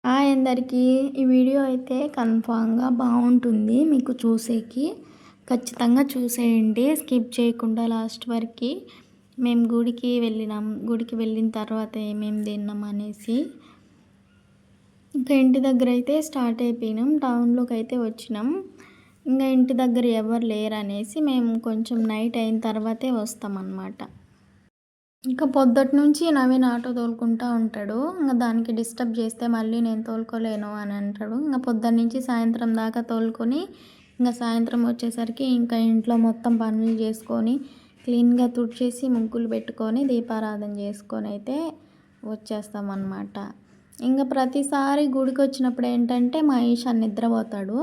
Hi అందరికీ. ఈ video అయితే కన్ఫామ్‌గా బావుంటుంది మీకు చూసేకి. ఖచ్చితంగా చూసేయండి స్కిప్ చేయకుండా లాస్ట్ వరకి. మేము గుడికి వెళ్ళినాం. గుడికి వెళ్ళిన తర్వాత ఏమేమి తిన్నాం అనేసి. ఇంకా ఇంటి దగ్గరైతే స్టార్ట్ అయిపోయినాం. టౌన్‌లోకైతే వచ్చినాం. ఇంగా ఇంటి దగ్గర ఎవరు లేరనేసి మేము కొంచెం నైట్ అయిన తర్వాతే వస్తామన్నమాట. ఇంకా పొద్దుటి నుంచి నవీన్ ఆటో తోలుకుంటా ఉంటాడు. ఇంక దానికి డిస్టర్బ్ చేస్తే మళ్ళీ నేను తోలుకోలేను అని అంటాడు. ఇంక పొద్దున్నుంచి సాయంత్రం దాకా తోలుకొని ఇంక సాయంత్రం వచ్చేసరికి ఇంకా ఇంట్లో మొత్తం పనులు చేసుకొని క్లీన్‌గా తుడిచేసి ముగ్గులు పెట్టుకొని దీపారాధన చేసుకొని అయితే వచ్చేస్తామన్నమాట. ఇంక ప్రతిసారి గుడికొచ్చినప్పుడు ఏంటంటే మా ఈశాన్ నిద్రపోతాడు.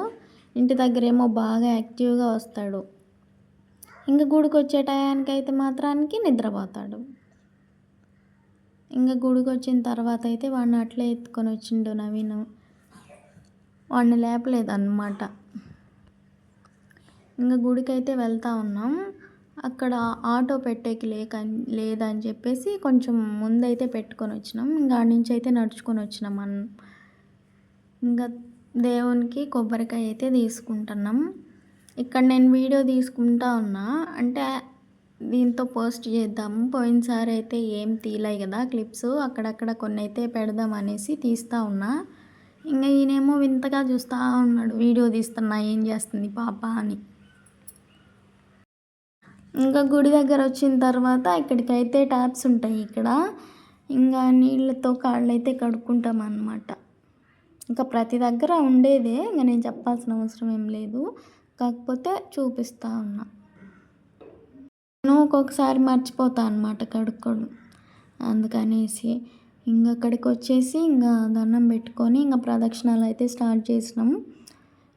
ఇంటి దగ్గరేమో బాగా యాక్టివ్‌గా వస్తాడు. ఇంక గుడికొచ్చే టయానికైతే మాత్రానికి నిద్రపోతాడు. ఇంక గుడికొచ్చిన తర్వాత అయితే వాడిని అట్లే ఎత్తుకొని వచ్చిండు నవీను. వాడిని లేపలేదన్నమాట. ఇంక గుడికైతే వెళ్తా ఉన్నాం. అక్కడ ఆటో పెట్టేకి లేదని చెప్పేసి కొంచెం ముందైతే పెట్టుకొని వచ్చినాం. ఇంక ఆడ నుంచి అయితే నడుచుకొని వచ్చినాం. ఇంకా దేవునికి కొబ్బరికాయ అయితే తీసుకుంటున్నాం. ఇక్కడ నేను వీడియో తీసుకుంటా ఉన్నా. అంటే దీంతో పోస్ట్ చేద్దాము. పోయినసారి అయితే ఏం తీయలేదు కదా క్లిప్స్. అక్కడక్కడ కొన్ని అయితే పెడదాం అనేసి తీస్తూ ఉన్నా. ఇంకా ఈయనేమో వింతగా చూస్తూ ఉన్నాడు. వీడియో తీస్తున్నా ఏం చేస్తుంది పాప అని. ఇంకా గుడి దగ్గర వచ్చిన తర్వాత ఇక్కడికైతే ట్యాప్స్ ఉంటాయి ఇక్కడ. ఇంకా నీళ్ళతో కాళ్ళైతే కడుక్కుంటాం అన్నమాట. ఇంకా ప్రతి దగ్గర ఉండేదే. ఇంకా నేను చెప్పాల్సిన అవసరం ఏం లేదు. కాకపోతే చూపిస్తూ ఉన్నా. నేను ఒక్కొక్కసారి మర్చిపోతా అన్నమాట కడుక్కోవడం. అందుకనేసి ఇంక అక్కడికి వచ్చేసి ఇంకా దండం పెట్టుకొని ఇంకా ప్రదక్షిణాలు అయితే స్టార్ట్ చేసినాం.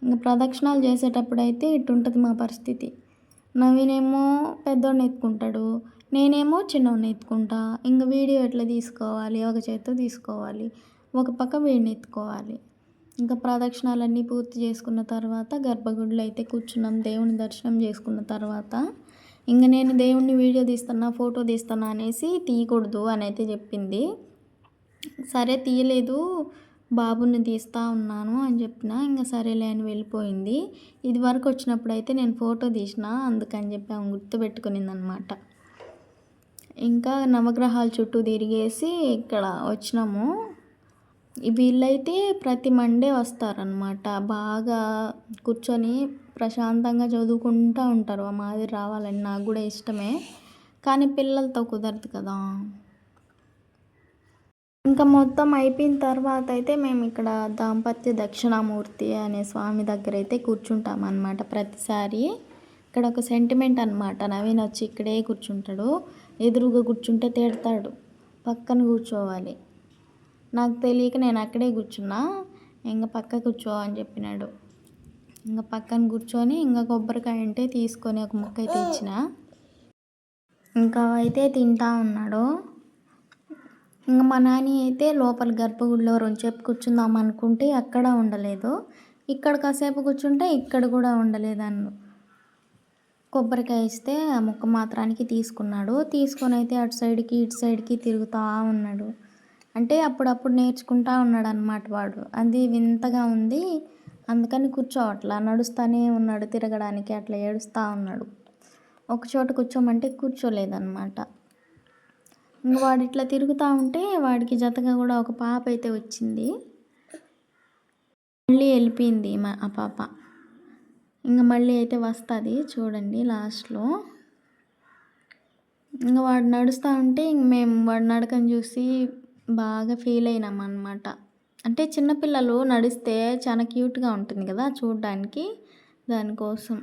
ఇంకా ప్రదక్షిణాలు చేసేటప్పుడు అయితే ఇటుంటుంది మా పరిస్థితి. నవీనేమో పెద్దోడిని ఎత్తుకుంటాడు. నేనేమో చిన్నోడిని ఎత్తుకుంటా. ఇంక వీడియో ఎట్లా తీసుకోవాలి? ఒక చేత్తో తీసుకోవాలి. ఒక పక్క వీడిని ఎత్తుకోవాలి. ఇంకా ప్రదక్షిణాలన్నీ పూర్తి చేసుకున్న తర్వాత గర్భగుడిలో అయితే కూర్చున్నాం. దేవుని దర్శనం చేసుకున్న తర్వాత ఇంక నేను దేవుడిని వీడియో తీస్తున్నా, ఫోటో తీస్తున్నా అనేసి తీయకూడదు అని అయితే చెప్పింది. సరే తీయలేదు, బాబుని తీస్తూ ఉన్నాను అని చెప్పిన. ఇంకా సరేలే అని వెళ్ళిపోయింది. ఇది వరకు వచ్చినప్పుడు అయితే నేను ఫోటో తీసిన, అందుకని చెప్పి ఆమె గుర్తుపెట్టుకునింది అనమాట. ఇంకా నవగ్రహాల చుట్టూ తిరిగేసి ఇక్కడ వచ్చినాము. వీళ్ళైతే ప్రతి మండే వస్తారనమాట. బాగా కూర్చొని ప్రశాంతంగా చదువుకుంటూ ఉంటారు. ఆ మాదిరి రావాలని నాకు కూడా ఇష్టమే. కానీ పిల్లలతో కుదరదు కదా. ఇంకా మొత్తం అయిపోయిన తర్వాత అయితే మేము ఇక్కడ దాంపత్య దక్షిణామూర్తి అనే స్వామి దగ్గర అయితే కూర్చుంటాం అన్నమాట ప్రతిసారి. ఇక్కడ ఒక సెంటిమెంట్ అనమాట. నవీన్ వచ్చి ఇక్కడే కూర్చుంటాడు. ఎదురుగా కూర్చుంటే తిడతాడు. పక్కన కూర్చోవాలి. నాకు తెలియక నేను అక్కడే కూర్చున్నా. ఇంకా పక్క కూర్చో అని చెప్పినాడు. ఇంకా పక్కన కూర్చొని ఇంకా కొబ్బరికాయ అంటే తీసుకొని ఒక ముక్క అయితే ఇచ్చిన. ఇంకా అయితే తింటా ఉన్నాడు. ఇంకా మా నాని అయితే లోపల గర్భగుడిలో రెండుసేపు కూర్చుందాం అనుకుంటే అక్కడ ఉండలేదు. ఇక్కడ కాసేపు కూర్చుంటే ఇక్కడ కూడా ఉండలేదు అన్ను. కొబ్బరికాయ ఇస్తే ఆ ముక్క మాత్రానికి తీసుకున్నాడు. తీసుకొని అయితే అటు సైడ్కి ఇటు సైడ్కి తిరుగుతూ ఉన్నాడు. అంటే అప్పుడప్పుడు నేర్చుకుంటా ఉన్నాడు అన్నమాట వాడు. అది వింతగా ఉంది. అందుకని కూర్చోవట్లా, నడుస్తూనే ఉన్నాడు తిరగడానికి. అట్లా ఏడుస్తూ ఉన్నాడు. ఒక చోట కూర్చోమంటే కూర్చోలేదన్నమాట. ఇంక వాడు ఇట్లా తిరుగుతూ ఉంటే వాడికి జతగా కూడా ఒక పాప అయితే వచ్చింది. మళ్ళీ వెళ్ళిపోయింది ఆ పాప. ఇంకా మళ్ళీ అయితే వస్తుంది చూడండి లాస్ట్లో. ఇంకా వాడు నడుస్తూ ఉంటే ఇంక మేము వాడు నడకని చూసి బాగా ఫీల్ అయినాం అన్నమాట. అంటే చిన్నపిల్లలు నడిస్తే చాలా క్యూట్గా ఉంటుంది కదా చూడడానికి, దానికోసం.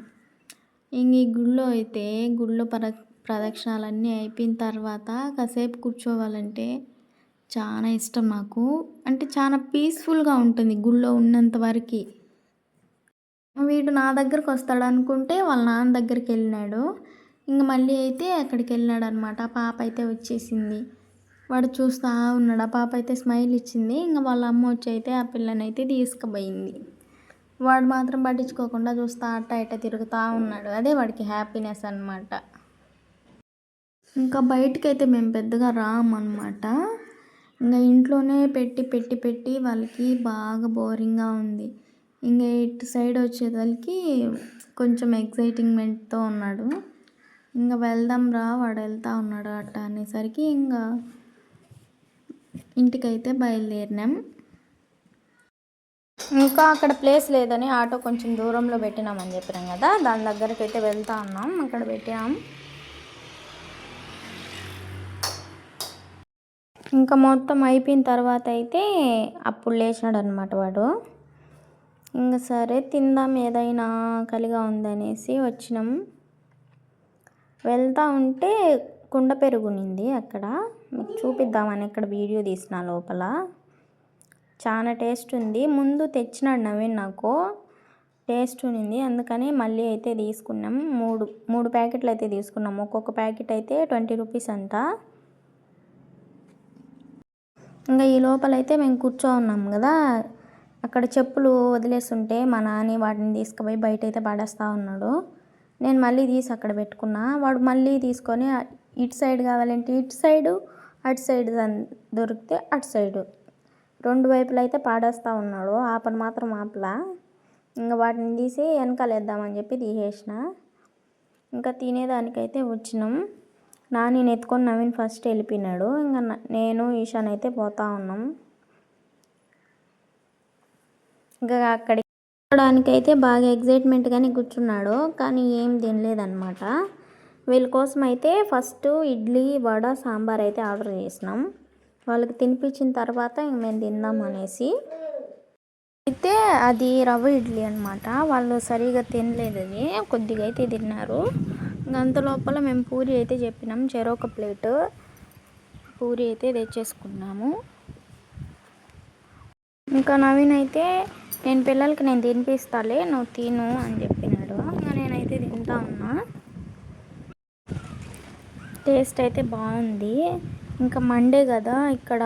ఇంక ఈ గుళ్ళో అయితే గుళ్ళో ప్రదక్షిణాలన్నీ అయిపోయిన తర్వాత కాసేపు కూర్చోవాలంటే చాలా ఇష్టం నాకు. అంటే చాలా పీస్ఫుల్గా ఉంటుంది గుళ్ళో ఉన్నంత వరకు. వీడు నా దగ్గరకు వస్తాడు అనుకుంటే వాళ్ళ నాన్న దగ్గరికి వెళ్ళినాడు. ఇంక మళ్ళీ అయితే అక్కడికి వెళ్ళినాడు అనమాట. ఆ పాప అయితే వచ్చేసింది. వాడు చూస్తూ ఉన్నాడు. ఆ పాప అయితే స్మైల్ ఇచ్చింది. ఇంకా వాళ్ళ అమ్మ వచ్చి అయితే ఆ పిల్లని అయితే తీసుకుపోయింది. వాడు మాత్రం పట్టించుకోకుండా చూస్తూ అట్ట ఇట్ట తిరుగుతూ ఉన్నాడు. అదే వాడికి హ్యాపీనెస్ అనమాట. ఇంకా బయటకైతే మేము పెద్దగా రామన్నమాట. ఇంకా ఇంట్లోనే పెట్టి పెట్టి పెట్టి వాళ్ళకి బాగా బోరింగ్గా ఉంది. ఇంకా ఇటు సైడ్ వచ్చేసరికి కొంచెం ఎక్సైటింగ్మెంట్తో ఉన్నాడు. ఇంకా వెళ్దాం రా వాడు వెళ్తా ఉన్నాడు అట్ట అనేసరికి ఇంకా ఇంటికైతే బయలుదేరినాం. ఇంకా అక్కడ ప్లేస్ లేదని ఆటో కొంచెం దూరంలో పెట్టినామని చెప్పినాం కదా, దాని దగ్గరికి అయితే వెళ్తా ఉన్నాం. అక్కడ పెట్టాం. ఇంకా మొత్తం అయిపోయిన తర్వాత అయితే అప్పుడు లేచినాడు అనమాట వాడు. ఇంకా సరే తిందాం ఏదైనా కలిగా ఉందనేసి వచ్చినాం. వెళ్తూ ఉంటే కుండ పెరుగునింది అక్కడ, మీకు చూపిద్దామని ఇక్కడ వీడియో తీసిన లోపల. చాలా టేస్ట్ ఉంది. ముందు తెచ్చినాడు నవీన్ నాకు, టేస్ట్ ఉంది అందుకని మళ్ళీ అయితే తీసుకున్నాం. మూడు ప్యాకెట్లు అయితే తీసుకున్నాం. ఒక్కొక్క ప్యాకెట్ అయితే 20 రూపీస్ అంట. ఇంకా ఈ లోపలైతే మేము కూర్చో ఉన్నాం కదా, అక్కడ చెప్పులు వదిలేస్తుంటే మా నాని వాటిని తీసుకుపోయి బయట అయితే పడేస్తూ ఉన్నాడు. నేను మళ్ళీ తీసి అక్కడ పెట్టుకున్నా. వాడు మళ్ళీ తీసుకొని ఇటు సైడ్ కావాలంటే ఇటు సైడు, అటు సైడ్ దొరికితే అటు సైడు, రెండు వైపులు అయితే పాడేస్తూ ఉన్నాడు. ఆ పని మాత్రం ఆపలా. ఇంకా వాటిని తీసి వెనకాలేద్దామని చెప్పి తీసేసిన. ఇంకా తినేదానికైతే వచ్చినాం. నాని ఎత్తుకొని నవీన్ ఫస్ట్ వెళ్ళిపోయినాడు. ఇంకా నేను ఈశాన్ అయితే పోతా ఉన్నాం. ఇంకా అక్కడికి కూర్చోడానికైతే బాగా ఎగ్జైట్మెంట్గానే కూర్చున్నాడు, కానీ ఏం తినలేదన్నమాట. వీళ్ళ కోసం అయితే ఫస్ట్ ఇడ్లీ, వడ, సాంబార్ అయితే ఆర్డర్ చేసినాం. వాళ్ళకి తినిపించిన తర్వాత ఇంక మేము తిందాం అనేసి. అయితే అది రవ్వ ఇడ్లీ అనమాట. వాళ్ళు సరిగా తినలేదు, అది కొద్దిగా అయితే తిన్నారు. అంత లోపల మేము పూరి అయితే చెప్పినాం, చెరొక ప్లేటు పూరి అయితే తెచ్చేసుకున్నాము. ఇంకా నవీన్ అయితే నేను పిల్లలకి నేను తినిపిస్తాలే నువ్వు తిను అని చెప్పినాడు. ఇంకా నేనైతే తింటా ఉన్నా. టేస్ట్ అయితే బాగుంది. ఇంకా మండే కదా, ఇక్కడ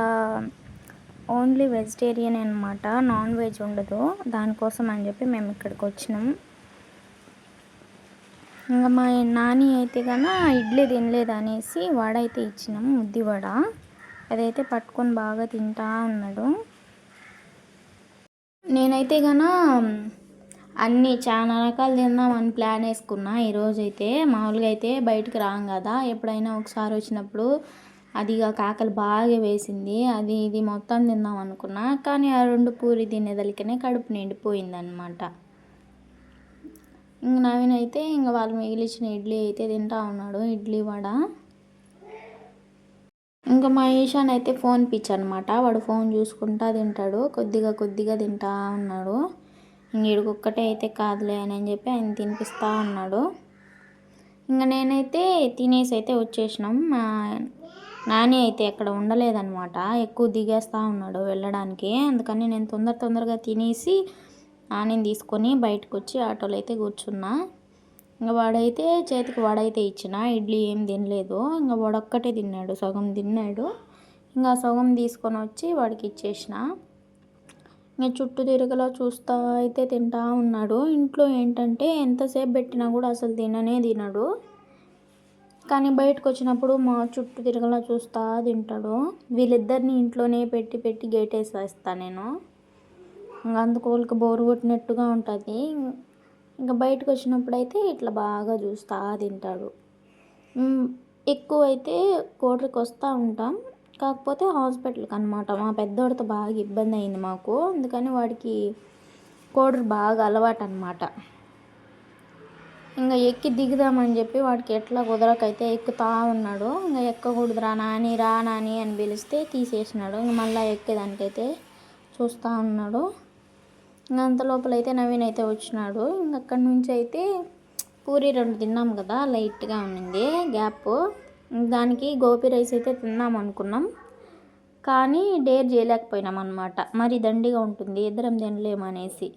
ఓన్లీ వెజిటేరియన్ అనమాట, నాన్ వెజ్ ఉండదు. దానికోసం అని చెప్పి మేము ఇక్కడికి వచ్చినాం. ఇంకా మా నాని అయితే కన్నా ఇడ్లీ తినలేదు అనేసి వడ అయితే ఇచ్చినాం, ముద్ది వడ. అదైతే పట్టుకొని బాగా తింటా ఉన్నాడు. నేనైతే కన్నా అన్నీ చాలా రకాలు తిందామని ప్లాన్ వేసుకున్నా. ఈరోజైతే మామూలుగా అయితే బయటకు రాం కదా, ఎప్పుడైనా ఒకసారి వచ్చినప్పుడు అదిగా కాకలు బాగా వేసింది, అది ఇది మొత్తం తిందాం అనుకున్నా. కానీ ఆ 2 పూరి తినేదలికనే కడుపు నిండిపోయిందనమాట. ఇంక నవీన్ అయితే ఇంకా వాళ్ళు మిగిలిచిన ఇడ్లీ అయితే తింటా ఉన్నాడు, ఇడ్లీ వడ. ఇంకా మా ఈశాన్ అయితే ఫోన్ పిచ్ అనమాట, వాడు ఫోన్ చూసుకుంటా తింటాడు, కొద్దిగా కొద్దిగా తింటా ఉన్నాడు. ఇంక ఈడికొక్కటే అయితే కాదులే అని చెప్పి ఆయన తినిపిస్తూ ఉన్నాడు. ఇంకా నేనైతే తినేసి అయితే వచ్చేసినాం. మా నాని అయితే అక్కడ ఉండలేదన్నమాట, ఎక్కువ దిగేస్తూ ఉన్నాడు వెళ్ళడానికి. అందుకని నేను తొందరగా తినేసి నానిని తీసుకొని బయటకు వచ్చి ఆటోలో అయితే కూర్చున్నా. ఇంకా వాడైతే చేతికి వడైతే ఇచ్చిన, ఇడ్లీ ఏం తినలేదు. ఇంకా వాడొక్కటే తిన్నాడు, సగం తిన్నాడు. ఇంకా సగం తీసుకొని వచ్చి వాడికి ఇచ్చేసిన. ఇంకా చుట్టూ తిరగలా చూస్తూ అయితే తింటా ఉన్నాడు. ఇంట్లో ఏంటంటే ఎంతసేపు పెట్టినా కూడా అసలు తినడు, కానీ బయటకు వచ్చినప్పుడు మా చుట్టూ తిరగలా చూస్తూ తింటాడు. వీళ్ళిద్దరిని ఇంట్లోనే పెట్టి పెట్టి గేట్ వేసేస్తాను నేను. ఇంకా అందుకు వాళ్ళకి బోరు కొట్టినట్టుగా ఉంటుంది. ఇంకా బయటకు వచ్చినప్పుడు అయితే ఇట్లా బాగా చూస్తూ తింటాడు. ఎక్కువ అయితే కోటరికి వస్తూ ఉంటాం, కాకపోతే హాస్పిటల్కి అనమాట. మా పెద్దోడితో బాగా ఇబ్బంది అయింది మాకు, అందుకని వాడికి కోడరు బాగా అలవాటు అనమాట. ఇంకా ఎక్కి దిగుదామని చెప్పి వాడికి ఎట్లా కుదరకైతే ఎక్కుతా ఉన్నాడు. ఇంకా ఎక్కకూడదు రా నాని అని పిలిస్తే తీసేసినాడు. ఇంక మళ్ళీ ఎక్కేదానికైతే చూస్తూ ఉన్నాడు. ఇంకా అంత లోపలైతే నవీన్ అయితే వచ్చినాడు. ఇంక అక్కడి నుంచి అయితే పూరి 2 తిన్నాం కదా, లైట్గా ఉన్నింది గ్యాప్. దానికి గోపి రైస్ అయితే తిందాం అనుకున్నాం, కానీ డేర్ చేయలేకపోయినాం అనమాట. మరి దండిగా ఉంటుంది, ఇద్దరం తినలేమనేసి.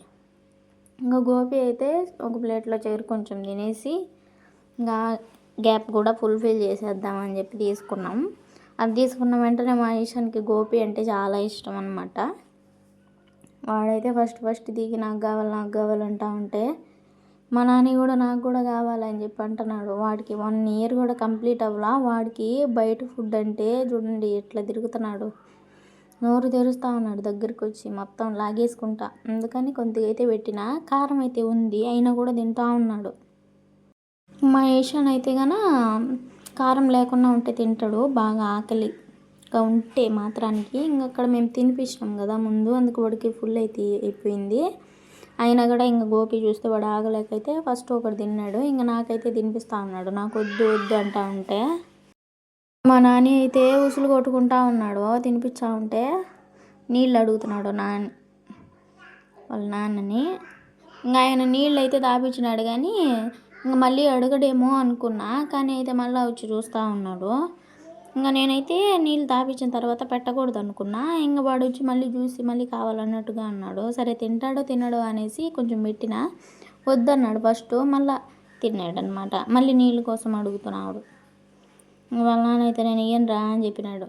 ఇంకా గోపి అయితే ఒక ప్లేట్లో కొంచెం తినేసి ఇంకా గ్యాప్ కూడా ఫుల్ఫిల్ చేసేద్దామని చెప్పి తీసుకున్నాం. అది తీసుకున్న వెంటనే మా ఈశాన్కి గోపి అంటే చాలా ఇష్టం అనమాట. వాడైతే ఫస్ట్ దిగి నాకు కావాలంటా ఉంటే మా నాని కూడా నాకు కూడా కావాలని చెప్పి అంటున్నాడు. వాడికి 1 ఇయర్ కూడా కంప్లీట్ అవ్వలా, వాడికి బయట ఫుడ్ అంటే చూడండి ఎట్లా తిరుగుతున్నాడు. నోరు తెరుస్తూ ఉన్నాడు దగ్గరికి వచ్చి మొత్తం లాగేసుకుంటా. అందుకని కొద్దిగా అయితే పెట్టిన, కారం అయితే ఉంది అయినా కూడా తింటూ ఉన్నాడు. మా ఏషాన్ అయితే కారం లేకుండా ఉంటే తింటాడు, బాగా ఆకలిగా ఉంటే మాత్రానికి. ఇంకా అక్కడ మేము తినిపించినాం కదా ముందు, అందుకు వాడికి ఫుల్ అయితే అయిపోయింది. అయినా కూడా ఇంకా గోపి చూస్తే వాడు ఆగలేకైతే ఫస్ట్ ఒకటి తిన్నాడు. ఇంకా నాకైతే తినిపిస్తూ ఉన్నాడు, నాకు వద్దు వద్దు అంటూ ఉంటే. మా నాని అయితే ఉసులు కొట్టుకుంటా ఉన్నాడు తినిపించా ఉంటే. నీళ్ళు అడుగుతున్నాడు వాళ్ళ నాన్నని. ఇంకా ఆయన నీళ్ళు అయితే తాపించినాడు కానీ ఇంకా మళ్ళీ అడగడేమో అనుకున్నా, కానీ అయితే మళ్ళీ వచ్చి చూస్తూ ఉన్నాడు. ఇంకా నేనైతే నీళ్ళు తాపించిన తర్వాత పెట్టకూడదు అనుకున్నా. ఇంకా వాడు వచ్చి మళ్ళీ చూసి మళ్ళీ కావాలన్నట్టుగా అన్నాడు. సరే తింటాడో తినడో అనేసి కొంచెం పెట్టిన, వద్దన్నాడు ఫస్ట్, మళ్ళీ తిన్నాడు అనమాట. మళ్ళీ నీళ్ళ కోసం అడుగుతున్నాడు. వాళ్ళ నాన్న అయితే నేను ఇయ్యను రా అని చెప్పినాడు.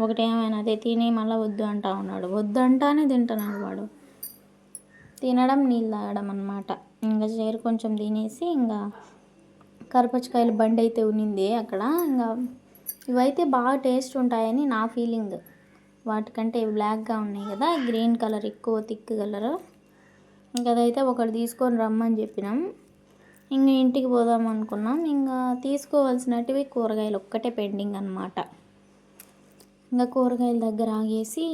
ఒకటేమైనా అదే తిని మళ్ళీ వద్దు అంటా ఉన్నాడు. వద్దు అంటానే తింటున్నాడు వాడు. తినడం నీళ్ళు తాగడం అనమాట. ఇంకా చేరు కొంచెం తినేసి ఇంకా కరపచ్చకాయలు బండి అయితే ఉన్నింది అక్కడ. ఇంకా ఇవైతే బాగా టేస్ట్ ఉంటాయని నా ఫీలింగ్. వాటికంటే ఇవి బ్లాక్గా ఉన్నాయి కదా, గ్రీన్ కలర్ ఎక్కువ థిక్ కలర్. ఇంకా అదైతే ఒకటి తీసుకొని రమ్మని చెప్పినాం. ఇంకా ఇంటికి పోదాం అనుకున్నాం. ఇంకా తీసుకోవాల్సినటివి కూరగాయలు ఒక్కటే పెండింగ్ అనమాట. ఇంకా కూరగాయల దగ్గర ఆగేసి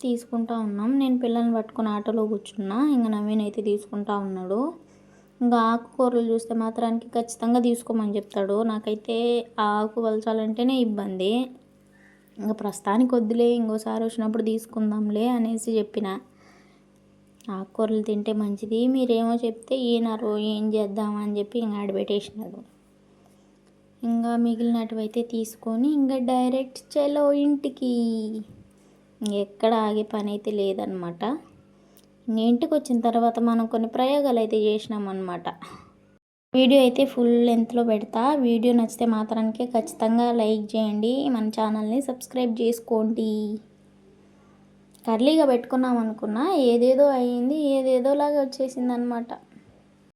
తీసుకుంటా ఉన్నాం. నేను పిల్లల్ని పట్టుకుని ఆటోలో కూర్చున్నా. ఇంకా నవీన్ అయితే తీసుకుంటా ఉన్నాడు. ఇంకా ఆకుకూరలు చూస్తే మాత్రానికి ఖచ్చితంగా తీసుకోమని చెప్తాడు. నాకైతే ఆ ఆకు వలచాలంటేనే ఇబ్బంది. ఇంకా ప్రస్తుతానికి వద్దులే, ఇంకోసారి వచ్చినప్పుడు తీసుకుందాంలే అనేసి చెప్పిన. ఆకుకూరలు తింటే మంచిది, మీరేమో చెప్తే ఈయనరు, ఏం చేద్దామని చెప్పి ఇంకా ఆడబెట్టేసినాడు. ఇంకా మిగిలినటువైతే తీసుకొని ఇంకా డైరెక్ట్ చలో ఇంటికి. ఎక్కడ ఆగే పని అయితే లేదనమాట. ఇంకా ఇంటికి వచ్చిన తర్వాత మనం కొన్ని ప్రయోగాలు అయితే చేసినామన్నమాట. వీడియో అయితే ఫుల్ లెంత్లో పెడతా. వీడియో నచ్చితే మాత్రానికే ఖచ్చితంగా లైక్ చేయండి, మన ఛానల్ని సబ్స్క్రైబ్ చేసుకోండి. కర్లీగా పెట్టుకున్నాం అనుకున్నా, ఏదేదో అయ్యింది, ఏదేదోలాగా వచ్చేసింది అనమాట.